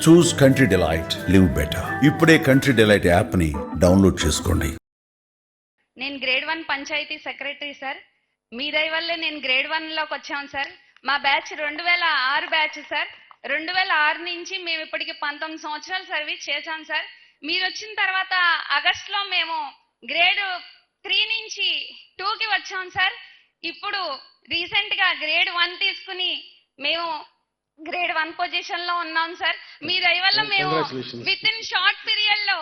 చూస్ country delight, live better. ఇప్పుడే country delight app ని download చేసుకోండి. నేను గ్రేడ్ 1 పంచాయతీ సెక్రటరీ సార్. మీ దయ వల్లే నేను గ్రేడ్ 1లోకి వచ్చాను సార్. మా బ్యాచ్ 2006 బ్యాచ్ సార్. 2006 నుంచి మేము ఇప్పటికి 19 సంవత్సరాలు సర్వీస్ చేశాం సార్. మీరు వచ్చిన తర్వాత ఆగస్టులో మేము గ్రేడ్ 3 నుంచి 2కి వచ్చాం సార్. ఇప్పుడు రీసెంట్ గా గ్రేడ్ 1 తీసుకుని మేము గ్రేడ్ 1 పొజిషన్ లో ఉన్నాం సార్. మీ దయ వల్ల మేము విత్ ఇన్ షార్ట్ పీరియడ్ లో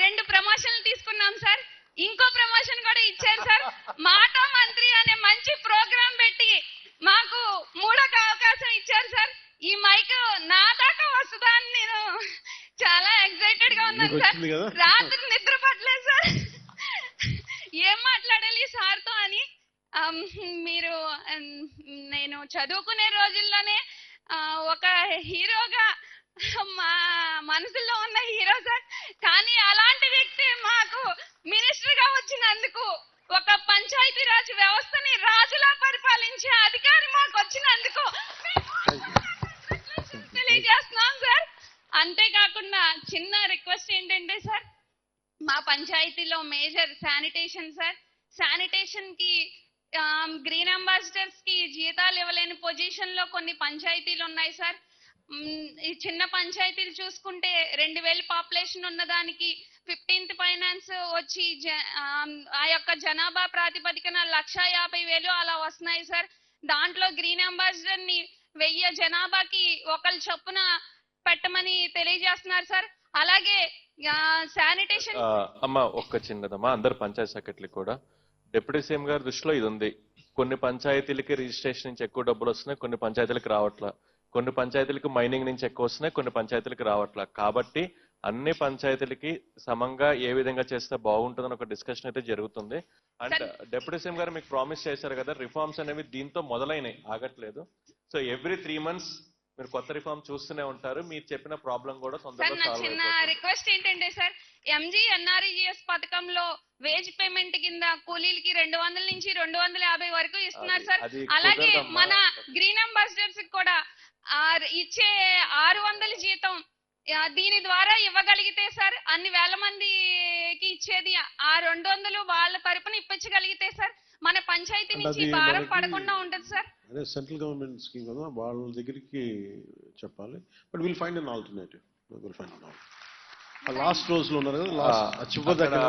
2 ప్రమోషన్లు తీసుకున్నాం సార్. ఇంకో ప్రమోషన్ కూడా ఇచ్చారు సార్. మాట మంత్రి అనే మంచి ప్రోగ్రాం పెట్టి మాకు 3వ అవకాశం ఇచ్చారు సార్. ఈ మైక్ నా దాకా వస్తుందా అని నేను చాలా ఎక్సైటెడ్ గా ఉన్నాను సార్. రాత్రి నిద్ర పట్టలేదు సార్. ఏం మాట్లాడాలి సార్ తో అని. మీరు నేను చదువుకునే రోజుల్లోనే ఒక హీరోగా మా మనసులో ఉన్న హీరో సార్. కానీ అలాంటి వ్యక్తి మాకు మినిస్టర్ గా వచ్చినందుకు, ఒక పంచాయతీ రాజ్ వ్యవస్థని రాజులా పరిపాలించే అధికారి మాకు వచ్చినందుకు తెలియజేస్తున్నాం సార్. అంతేకాకుండా చిన్న రిక్వెస్ట్ ఏంటంటే సార్, మా పంచాయతీలో మేజర్ శానిటేషన్ సార్. శానిటేషన్ కి గ్రీన్ అంబాసిడర్స్ కి జీతాలు ఇవ్వలేని పొజిషన్ లో కొన్ని పంచాయతీలు ఉన్నాయి సార్. ఈ చిన్న పంచాయతీలు చూసుకుంటే 2000 పాపులేషన్ ఉన్నదానికి 15th ఫైనాన్స్ వచ్చి ఆ యొక్క జనాభా ప్రాతిపదికన 1,50,000 అలా వస్తున్నాయి సార్. దాంట్లో గ్రీన్ అంబాసిడర్ ని 1000 జనాభాకి ఒకళ్ళు చొప్పున పెట్టమని తెలియజేస్తున్నారు సార్. అలాగే శానిటేషన్ అమ్మ ఒక్క చిన్నదమ్మా, అందరు పంచాయతీ సెక్రటరీ కూడా డిప్యూటీ సీఎం గారి దృష్టిలో ఇది ఉంది. కొన్ని పంచాయతీలకి రిజిస్ట్రేషన్ నుంచి ఎక్కువ డబ్బులు వస్తున్నాయి, కొన్ని పంచాయతీలకు రావట్లా. కొన్ని పంచాయతీలకు మైనింగ్ నుంచి ఎక్కువ వస్తున్నాయి, కొన్ని పంచాయతీలకు రావట్లా. కాబట్టి అన్ని పంచాయతీలకి సమంగా ఏ విధంగా చేస్తే బాగుంటుందని ఒక డిస్కషన్ అయితే జరుగుతుంది. అండ్ డిప్యూటీ సీఎం గారు మీకు ప్రామిస్ చేశారు కదా, రిఫార్మ్స్ అనేవి దీంతో మొదలైనవి, ఆగట్లేదు. సో ఎవ్రీ 3 months మీరు కొత్త రిఫార్మ్ చూస్తూనే ఉంటారు. మీరు చెప్పిన ప్రాబ్లం కూడా తొందరగా సాల్వ్ చిన్న రిక్వెస్ట్ ఏంటంటే సార్, MGNREGS పథకంలో వేజ్ పేమెంట్ కింద కూలీలకి 200 నుంచి 250 వరకు ఇస్తున్నారు సార్. అలాగే మన గ్రీన్ అంబాసిడర్స్ కూడా ఇచ్చే 600 జీతం దీని ద్వారా ఇవ్వగలిగితే సార్, అన్ని వేల మందికి ఇచ్చేది ఆ 200 వాళ్ళ తరపున ఇప్పించగలిగితే సార్ మన పంచాయతీ నుంచి భారం పడకుండా ఉంటుంది సార్. అదే సెంట్రల్ గవర్నమెంట్ స్కీమ్ కదా, వాళ్ళ దగ్గరికి చెప్పాలి. But will find an alternative. Last రోజులో ఉన్నారు కదా, లాస్ట్ చివరి దగ్గర